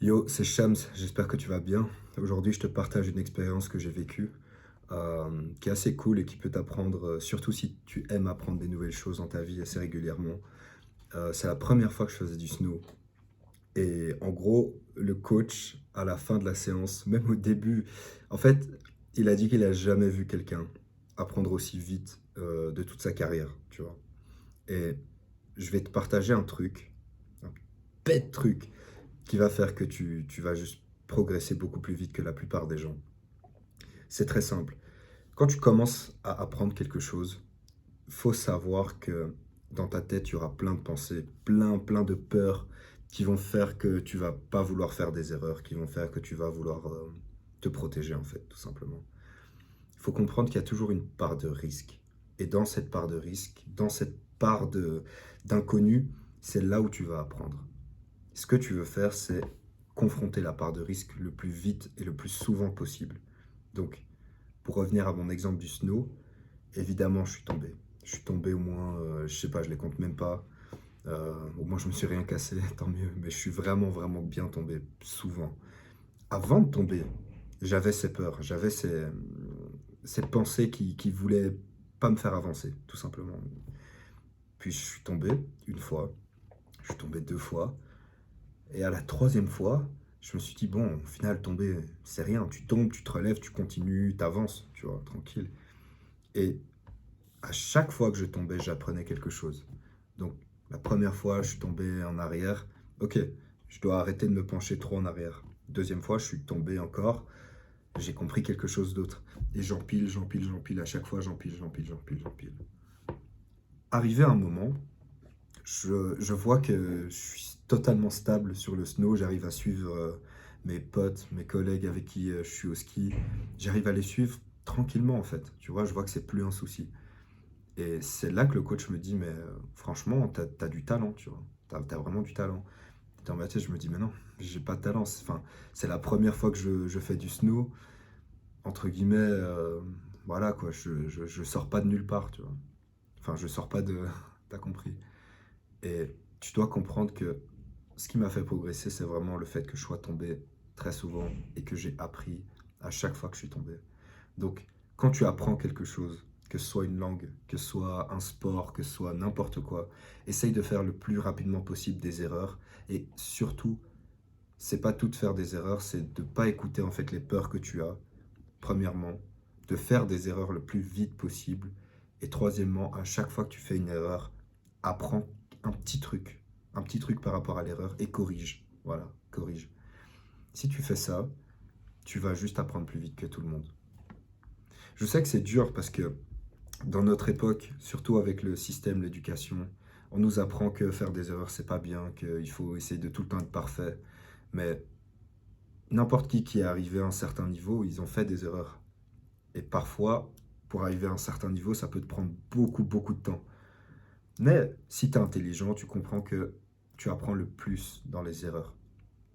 Yo, c'est Shams, j'espère que tu vas bien. Aujourd'hui, je te partage une expérience que j'ai vécue, qui est assez cool et qui peut t'apprendre, surtout si tu aimes apprendre des nouvelles choses dans ta vie assez régulièrement. C'est la première fois que je faisais du snow. Et en gros, le coach, à la fin de la séance, même au début, en fait, il a dit qu'il a jamais vu quelqu'un apprendre aussi vite de toute sa carrière, tu vois. Et je vais te partager un bête truc qui va faire que tu vas juste progresser beaucoup plus vite que la plupart des gens. C'est très simple. Quand tu commences à apprendre quelque chose, faut savoir que dans ta tête, il y aura plein de pensées, plein de peurs qui vont faire que tu vas pas vouloir faire des erreurs, qui vont faire que tu vas vouloir te protéger en fait, tout simplement. Il faut comprendre qu'il y a toujours une part de risque. Et dans cette part de risque, dans cette part d'inconnu, c'est là où tu vas apprendre. Ce que tu veux faire, c'est confronter la part de risque le plus vite et le plus souvent possible. Donc, pour revenir à mon exemple du snow, évidemment, je suis tombé. Je suis tombé au moins, je sais pas, je les compte même pas. Au moins, je me suis rien cassé, tant mieux. Mais je suis vraiment bien tombé, souvent. Avant de tomber, j'avais ces peurs, j'avais ces pensées qui voulaient pas me faire avancer, tout simplement. Puis je suis tombé une fois, je suis tombé deux fois, et à la troisième fois, je me suis dit, bon, au final, tomber, c'est rien. Tu tombes, tu te relèves, tu continues, tu avances, tu vois, tranquille. Et à chaque fois que je tombais, j'apprenais quelque chose. Donc, la première fois, je suis tombé en arrière. Ok, je dois arrêter de me pencher trop en arrière. Deuxième fois, je suis tombé encore. J'ai compris quelque chose d'autre. Et j'empile. À chaque fois, j'empile. Arrivé à un moment, je vois que je suis totalement stable sur le snow. J'arrive à suivre mes potes, mes collègues avec qui je suis au ski. J'arrive à les suivre tranquillement en fait. Tu vois, je vois que c'est plus un souci. Et c'est là que le coach me dit, mais franchement, t'as du talent, tu vois. T'as vraiment du talent. Et dans ma tête, je me dis, mais non, j'ai pas de talent. Enfin, c'est la première fois que je fais du snow. Entre guillemets, voilà quoi, je sors pas de nulle part, tu vois. Enfin, je sors pas de. T'as compris. Et tu dois comprendre que ce qui m'a fait progresser, c'est vraiment le fait que je sois tombé très souvent et que j'ai appris à chaque fois que je suis tombé. Donc, quand tu apprends quelque chose, que ce soit une langue, que ce soit un sport, que ce soit n'importe quoi, essaye de faire le plus rapidement possible des erreurs. Et surtout, c'est pas tout de faire des erreurs, c'est de ne pas écouter en fait les peurs que tu as, premièrement, de faire des erreurs le plus vite possible. Et troisièmement, à chaque fois que tu fais une erreur, apprends un petit truc par rapport à l'erreur et corrige. Voilà, corrige. Si tu fais ça, tu vas juste apprendre plus vite que tout le monde. Je sais que c'est dur parce que dans notre époque, surtout avec le système, l'éducation, on nous apprend que faire des erreurs, c'est pas bien, qu'il faut essayer de tout le temps être parfait. Mais n'importe qui est arrivé à un certain niveau, ils ont fait des erreurs. Et parfois, pour arriver à un certain niveau, ça peut te prendre beaucoup de temps. Mais si tu es intelligent, tu comprends que tu apprends le plus dans les erreurs.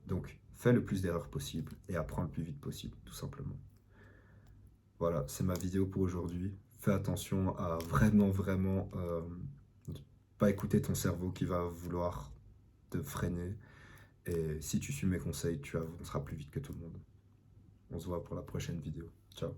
Donc, fais le plus d'erreurs possible et apprends le plus vite possible, tout simplement. Voilà, c'est ma vidéo pour aujourd'hui. Fais attention à vraiment ne pas écouter ton cerveau qui va vouloir te freiner. Et si tu suis mes conseils, tu avanceras plus vite que tout le monde. On se voit pour la prochaine vidéo. Ciao.